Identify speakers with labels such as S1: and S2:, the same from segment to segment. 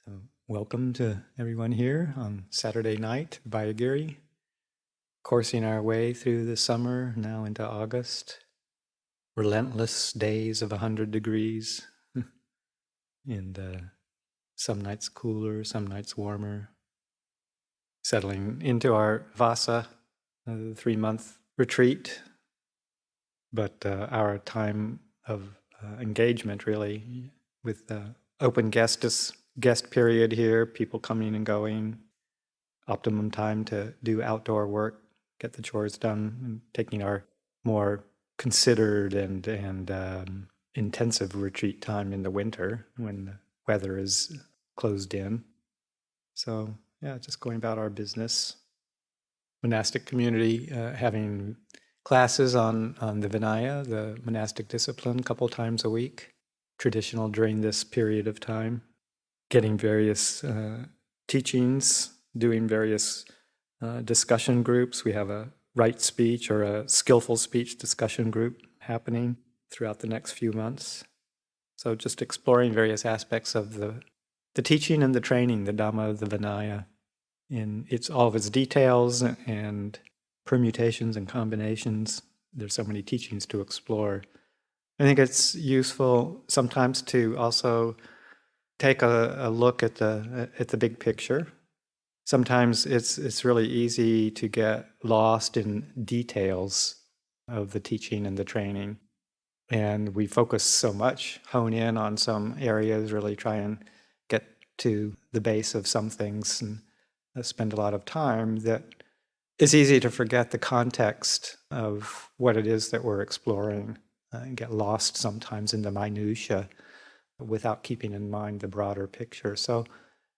S1: So, welcome to everyone here on Saturday night, Abhayagiri, coursing our way through the summer, now into August. Relentless days of 100 degrees, and some nights cooler, some nights warmer. Settling into our Vasa, 3-month retreat, but our time of engagement really with open guest period here, people coming and going, optimum time to do outdoor work, get the chores done, and taking our more considered and intensive retreat time in the winter when the weather is closed in. So yeah, just going about our business. Monastic community having classes on the Vinaya, the monastic discipline, a couple times a week, traditional during this period of time, getting various teachings, doing various discussion groups. We have a right speech or a skillful speech discussion group happening throughout the next few months. So just exploring various aspects of the teaching and the training, the Dhamma, the Vinaya, in all of its details and permutations and combinations. There's so many teachings to explore. I think it's useful sometimes to also take a look at the big picture. Sometimes it's really easy to get lost in details of the teaching and the training. And we focus so much, hone in on some areas, really try and get to the base of some things and spend a lot of time, that it's easy to forget the context of what it is that we're exploring and get lost sometimes in the minutiae without keeping in mind the broader picture. So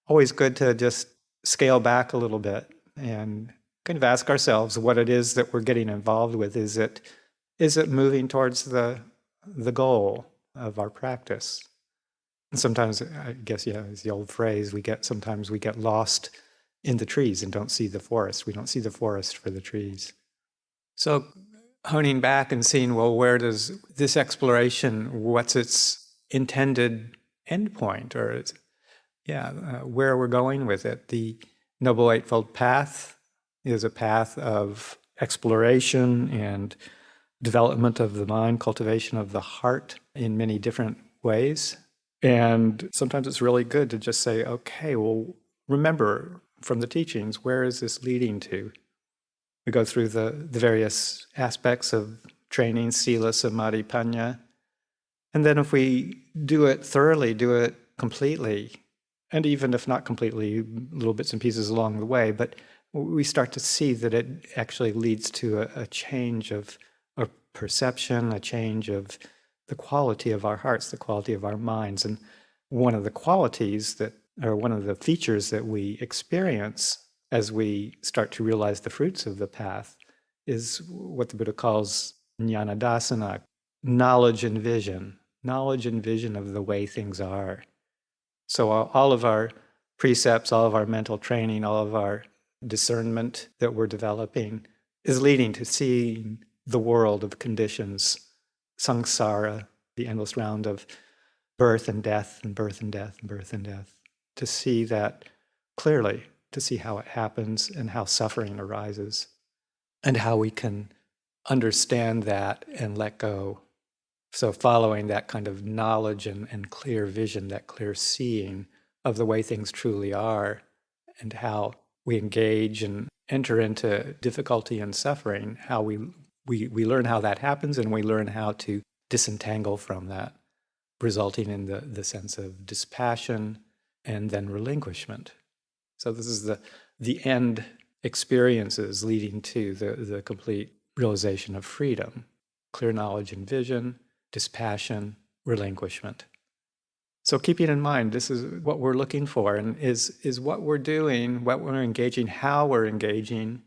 S1: always good to just scale back a little bit and kind of ask ourselves what it is that we're getting involved with. Is it moving towards the goal of our practice? And sometimes, I guess, it's the old phrase, sometimes we get lost in the trees and don't see the forest. We don't see the forest for the trees. So honing back and seeing, well, where does this exploration, what's its intended endpoint, or where we're going with it? The Noble Eightfold Path is a path of exploration and development of the mind, cultivation of the heart in many different ways. And sometimes it's really good to just say, okay, well, remember from the teachings, where is this leading to? We go through the various aspects of training, sila, samadhi, panya. And then if we do it thoroughly, do it completely, and even if not completely, little bits and pieces along the way, but we start to see that it actually leads to a change of perception, a change of the quality of our hearts, the quality of our minds. And one of the qualities one of the features that we experience as we start to realize the fruits of the path is what the Buddha calls jnana dasana, knowledge and vision of the way things are. So all of our precepts, all of our mental training, all of our discernment that we're developing is leading to seeing the world of conditions, samsara, the endless round of birth and death and birth and death and birth and death, to see that clearly, to see how it happens and how suffering arises and how we can understand that and let go. So following that kind of knowledge and clear vision, that clear seeing of the way things truly are and how we engage and enter into difficulty and suffering, how we learn how that happens and we learn how to disentangle from that, resulting in the sense of dispassion and then relinquishment. So this is the end experiences leading to the complete realization of freedom, clear knowledge and vision, dispassion, relinquishment. So keeping in mind, this is what we're looking for, and is what we're doing, what we're engaging, how we're engaging,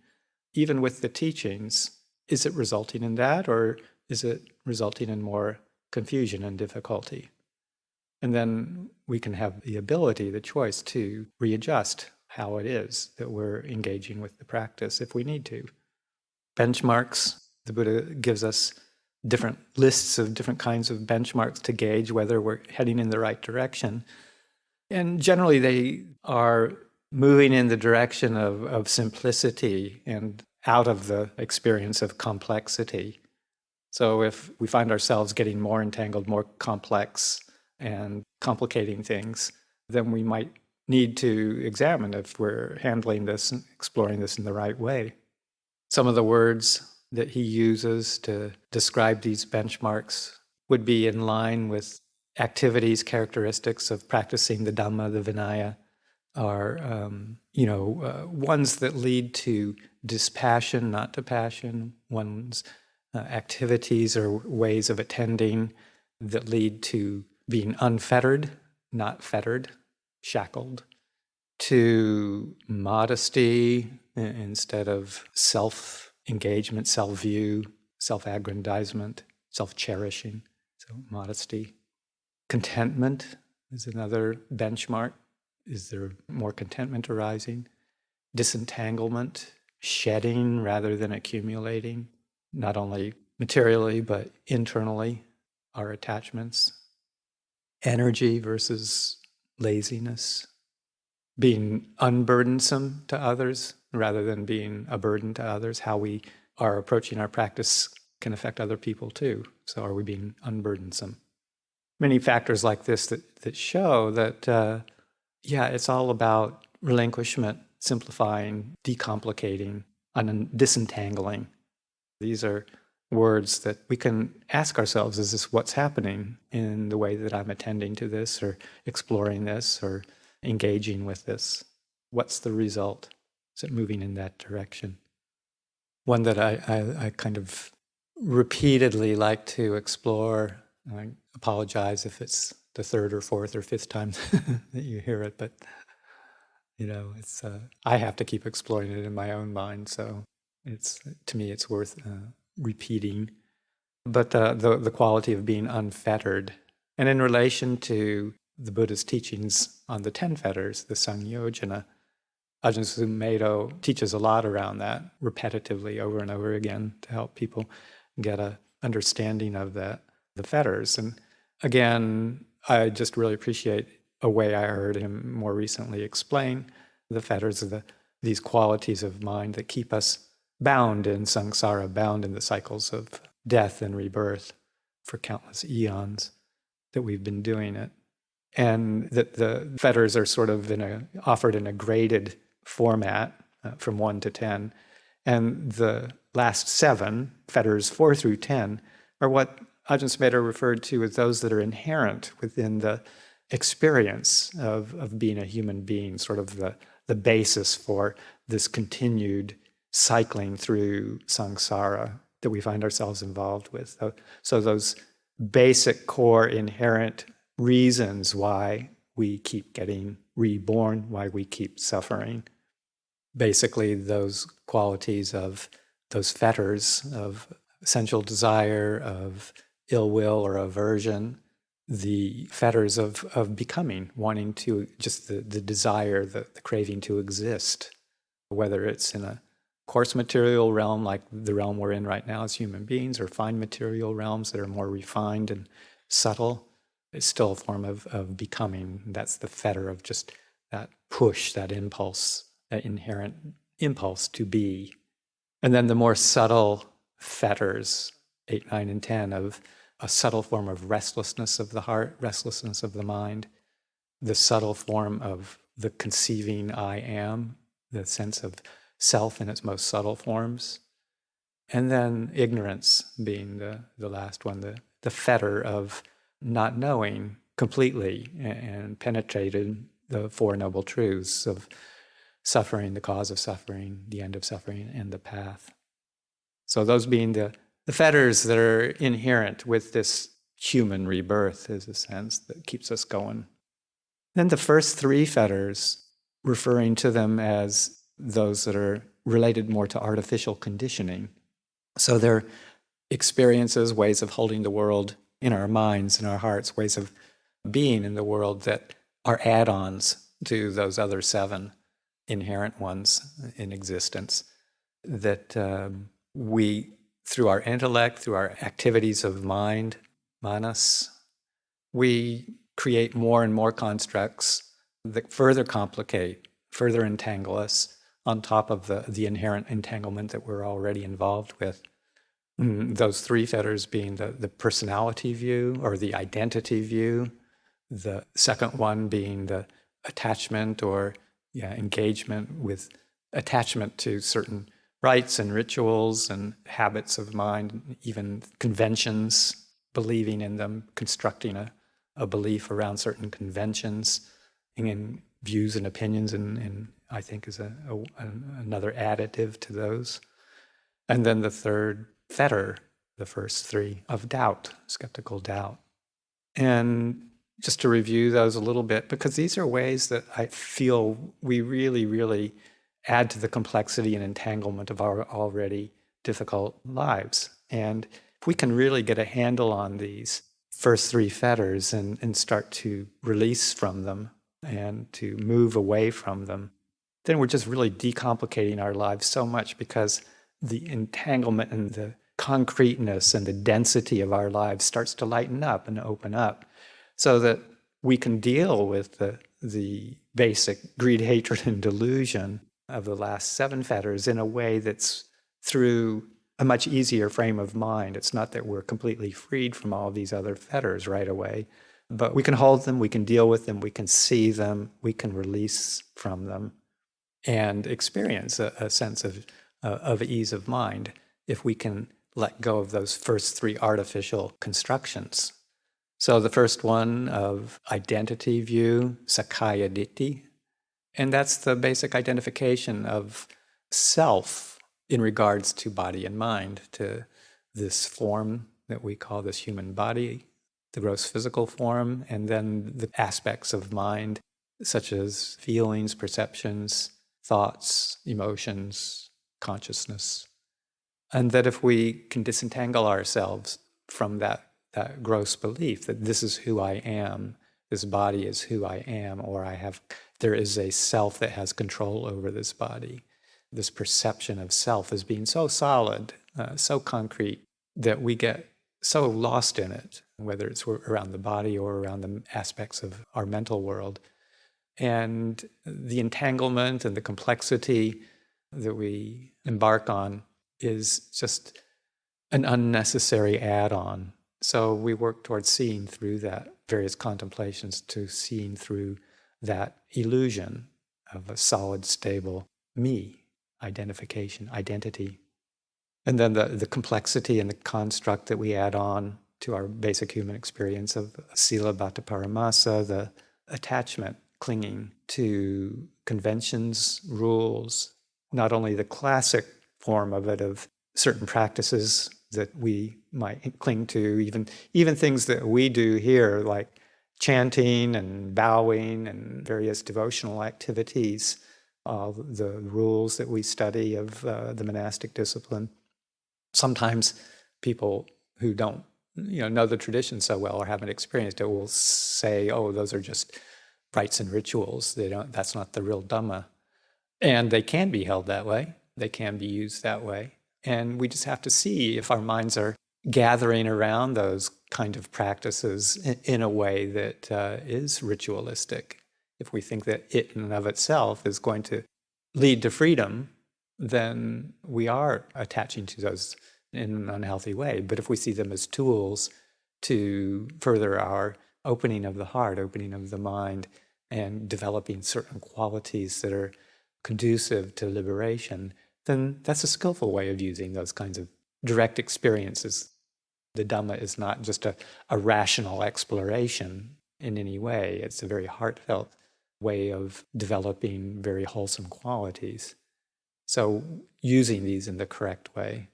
S1: even with the teachings, is it resulting in that, or is it resulting in more confusion and difficulty? And then we can have the ability, the choice to readjust how it is that we're engaging with the practice if we need to. Benchmarks, the Buddha gives us different lists of different kinds of benchmarks to gauge whether we're heading in the right direction. And generally, they are moving in the direction of simplicity and out of the experience of complexity. So if we find ourselves getting more entangled, more complex, and complicating things, then we might need to examine if we're handling this and exploring this in the right way. Some of the words that he uses to describe these benchmarks would be in line with activities, characteristics of practicing the Dhamma, the Vinaya, are ones that lead to dispassion, not to passion, ones activities or ways of attending that lead to being unfettered, not fettered, shackled, to modesty instead of self-engagement, self-view, self-aggrandizement, self-cherishing, so modesty. Contentment is another benchmark. Is there more contentment arising? Disentanglement, shedding rather than accumulating, not only materially but internally, our attachments. Energy versus laziness. Being unburdensome to others rather than being a burden to others. How we are approaching our practice can affect other people too. So are we being unburdensome? Many factors like this that show that, it's all about relinquishment, simplifying, decomplicating, disentangling. These are words that we can ask ourselves, is this what's happening in the way that I'm attending to this or exploring this or engaging with this? What's the result? Is it moving in that direction? One that I kind of repeatedly like to explore, I apologize if it's the third or fourth or fifth time that you hear it, but it's I have to keep exploring it in my own mind, so to me it's worth repeating. But the quality of being unfettered, and in relation to the Buddha's teachings on the 10 fetters, the Sangyojana, Ajahn Sumedho teaches a lot around that repetitively over and over again to help people get a understanding of the fetters. And again, I just really appreciate a way I heard him more recently explain the fetters of these qualities of mind that keep us bound in samsara, bound in the cycles of death and rebirth for countless eons that we've been doing it. And that the fetters are sort of offered in a graded format from 1 to 10. And the last 7, fetters 4 through 10, are what Ajahn Sumedho referred to as those that are inherent within the experience of being a human being, sort of the basis for this continued cycling through samsara that we find ourselves involved with. So those basic core inherent reasons why we keep getting reborn, why we keep suffering. Basically, those qualities of those fetters of sensual desire, of ill will or aversion, the fetters of becoming, wanting to, just the desire, the craving to exist, whether it's in a coarse material realm like the realm we're in right now as human beings, or fine material realms that are more refined and subtle. It's still a form of becoming. That's the fetter of just that push, that impulse, that inherent impulse to be. And then the more subtle fetters, 8, 9, and 10, of a subtle form of restlessness of the heart, restlessness of the mind, the subtle form of the conceiving I am, the sense of self in its most subtle forms. And then ignorance being the last one, the fetter of not knowing completely and penetrated the Four Noble Truths of suffering, the cause of suffering, the end of suffering, and the path. So those being the fetters that are inherent with this human rebirth, is a sense that keeps us going. Then the first 3 fetters, referring to them as those that are related more to artificial conditioning. So they're experiences, ways of holding the world in our minds, in our hearts, ways of being in the world that are add-ons to those other 7 inherent ones in existence, that we, through our intellect, through our activities of mind, manas, we create more and more constructs that further complicate, further entangle us on top of the inherent entanglement that we're already involved with. Those three fetters being the personality view or the identity view, the second one being the attachment or engagement with attachment to certain rites and rituals and habits of mind, even conventions, believing in them, constructing a belief around certain conventions and views and opinions, and I think is another additive to those. And then the third fetter, the first three, of doubt, skeptical doubt. And just to review those a little bit, because these are ways that I feel we really, really add to the complexity and entanglement of our already difficult lives. And if we can really get a handle on these first three fetters and start to release from them and to move away from them, then we're just really decomplicating our lives so much, because the entanglement and the concreteness and the density of our lives starts to lighten up and open up, so that we can deal with the basic greed, hatred, and delusion of the last seven fetters in a way that's through a much easier frame of mind. It's not that we're completely freed from all these other fetters right away, but we can hold them, we can deal with them, we can see them, we can release from them, and experience a sense of ease of mind if we can let go of those first three artificial constructions. So the first one of identity view, Sakkaya Ditthi, and that's the basic identification of self in regards to body and mind, to this form that we call this human body, the gross physical form, and then the aspects of mind, such as feelings, perceptions, thoughts, emotions, consciousness. And that if we can disentangle ourselves from that gross belief that this is who I am, this body is who I am, or there is a self that has control over this body. This perception of self as being so solid, so concrete, that we get so lost in it, whether it's around the body or around the aspects of our mental world. And the entanglement and the complexity that we embark on is just an unnecessary add-on. So we work towards seeing through that, various contemplations, to seeing through that illusion of a solid, stable me, identification, identity. And then the complexity and the construct that we add on to our basic human experience of sila bhatta paramasa, the attachment, clinging to conventions, rules, not only the classic form of it, of certain practices that we might cling to, even things that we do here, like chanting and bowing and various devotional activities, the rules that we study of the monastic discipline. Sometimes people who don't know the tradition so well or haven't experienced it will say, oh, those are just rites and rituals. That's not the real Dhamma. And they can be held that way. They can be used that way. And we just have to see if our minds are gathering around those kind of practices in a way that is ritualistic. If we think that it in and of itself is going to lead to freedom, then we are attaching to those in an unhealthy way. But if we see them as tools to further our opening of the heart, opening of the mind, and developing certain qualities that are conducive to liberation, then that's a skillful way of using those kinds of direct experiences. The Dhamma is not just a rational exploration in any way. It's a very heartfelt way of developing very wholesome qualities. So using these in the correct way.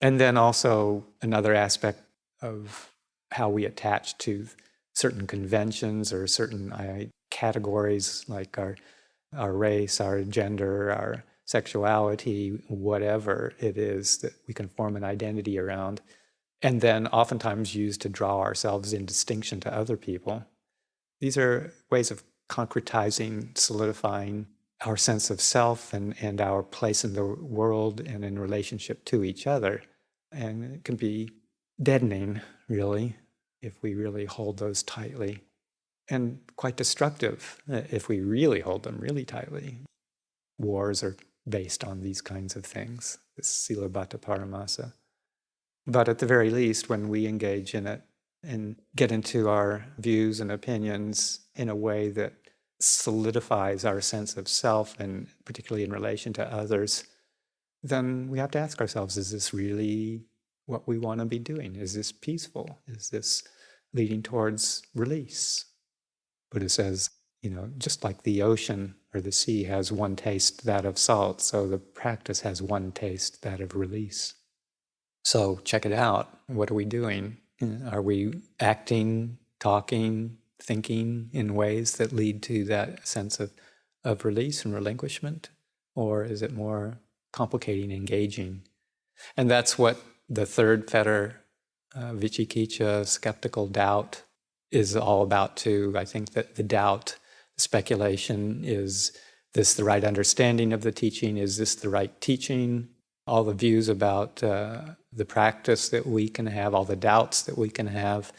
S1: And then also another aspect of how we attach to certain conventions or certain categories, like our race, our gender, our sexuality, whatever it is that we can form an identity around, and then oftentimes use to draw ourselves in distinction to other people. These are ways of concretizing, solidifying our sense of self and our place in the world and in relationship to each other. And it can be deadening, really, if we really hold those tightly. and quite destructive if we really hold them really tightly. Wars are based on these kinds of things, this Silabhata Paramasa. But at the very least, when we engage in it and get into our views and opinions in a way that solidifies our sense of self, and particularly in relation to others, then we have to ask ourselves, is this really what we want to be doing? Is this peaceful? Is this leading towards release? Buddha says, just like the ocean or the sea has one taste, that of salt, so the practice has one taste, that of release. So check it out. What are we doing? Are we acting, talking, thinking in ways that lead to that sense of release and relinquishment? Or is it more complicating, engaging? And that's what the third fetter, vicikicca, skeptical doubt, is all about too. I think that the doubt, speculation, is this the right understanding of the teaching? Is this the right teaching? All the views about the practice that we can have, all the doubts that we can have,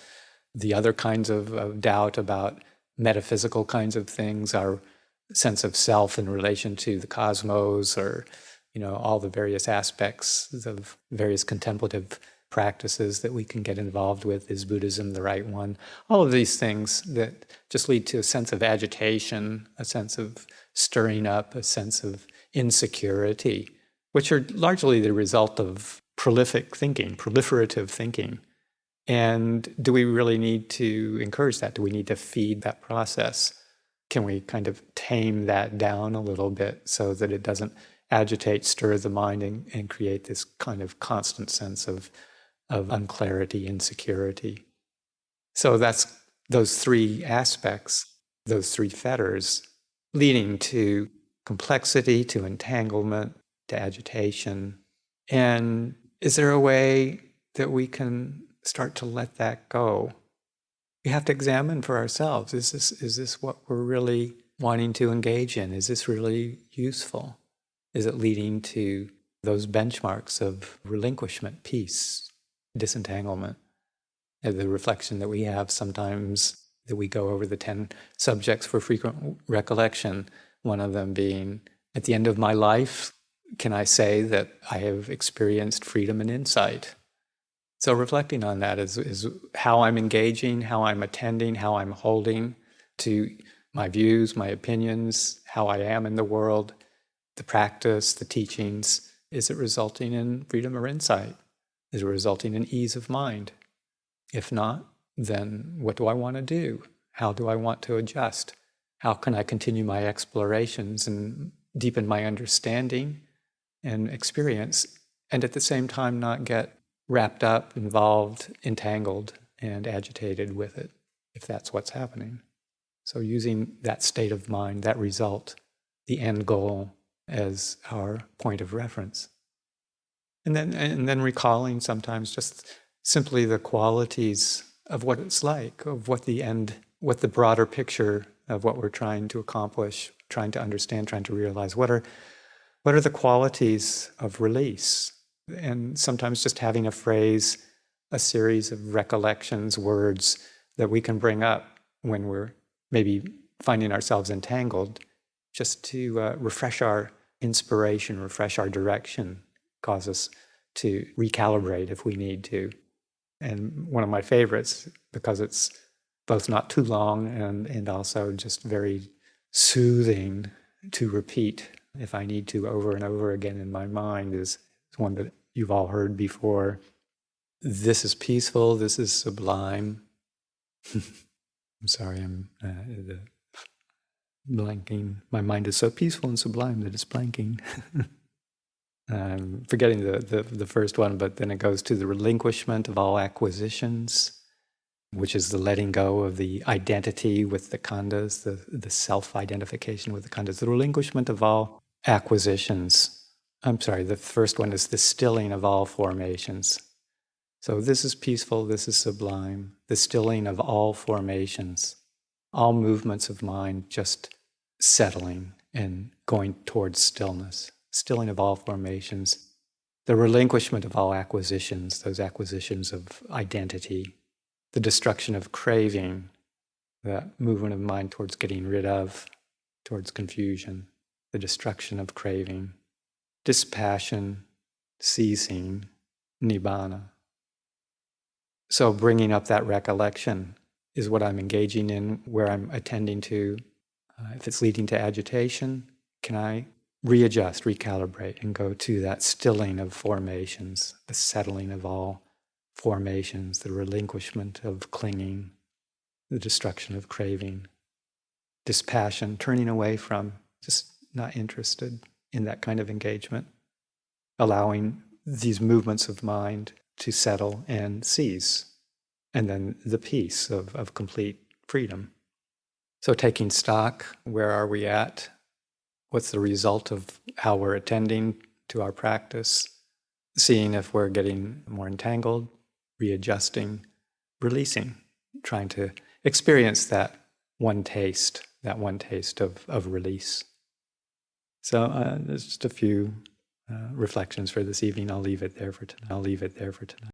S1: the other kinds of doubt about metaphysical kinds of things, our sense of self in relation to the cosmos, or all the various aspects of various contemplative practices that we can get involved with. Is Buddhism the right one? All of these things that just lead to a sense of agitation, a sense of stirring up, a sense of insecurity, which are largely the result of proliferative thinking. And do we really need to encourage that? Do we need to feed that process? Can we kind of tame that down a little bit so that it doesn't agitate, stir the mind, and create this kind of constant sense of unclarity, insecurity? So that's those three aspects, those three fetters, leading to complexity, to entanglement, to agitation. And is there a way that we can start to let that go? We have to examine for ourselves. Is this what we're really wanting to engage in? Is this really useful? Is it leading to those benchmarks of relinquishment, peace, disentanglement? And the reflection that we have sometimes, that we go over the 10 subjects for frequent recollection, one of them being, at the end of my life, can I say that I have experienced freedom and insight? So reflecting on that is how I'm engaging, how I'm attending, how I'm holding to my views, my opinions, how I am in the world, the practice, the teachings. Is it resulting in freedom or insight? Is it resulting in ease of mind? If not, then what do I want to do? How do I want to adjust? How can I continue my explorations and deepen my understanding and experience, and at the same time not get wrapped up, involved, entangled, and agitated with it, if that's what's happening? So using that state of mind, that result, the end goal, as our point of reference. And then recalling sometimes just simply the qualities of what it's like, of what the broader picture of what we're trying to accomplish, trying to understand, trying to realize. What are the qualities of release? And sometimes just having a phrase, a series of recollections, words that we can bring up when we're maybe finding ourselves entangled, just to refresh our inspiration, refresh our direction, cause us to recalibrate if we need to. And one of my favorites, because it's both not too long and also just very soothing to repeat if I need to over and over again in my mind, is one that you've all heard before. This is peaceful, this is sublime. I'm sorry, I'm blanking. My mind is so peaceful and sublime that it's blanking. I'm forgetting the first one, but then it goes to the relinquishment of all acquisitions, which is the letting go of the identity with the khandhas, the self-identification with the khandhas, the relinquishment of all acquisitions. I'm sorry, the first one is the stilling of all formations. So this is peaceful, this is sublime, the stilling of all formations, all movements of mind just settling and going towards stillness, stilling of all formations, the relinquishment of all acquisitions, those acquisitions of identity, the destruction of craving, that movement of mind towards getting rid of, towards confusion, the destruction of craving, dispassion, ceasing, nibbana. So bringing up that recollection is what I'm engaging in, where I'm attending to. If it's leading to agitation, can I readjust, recalibrate, and go to that stilling of formations, the settling of all formations, the relinquishment of clinging, the destruction of craving, dispassion, turning away from, just not interested in that kind of engagement, allowing these movements of mind to settle and cease, and then the peace of complete freedom. So taking stock, where are we at? What's the result of how we're attending to our practice? Seeing if we're getting more entangled, readjusting, releasing, trying to experience that one taste of release. So there's just a few reflections for this evening. I'll leave it there for tonight.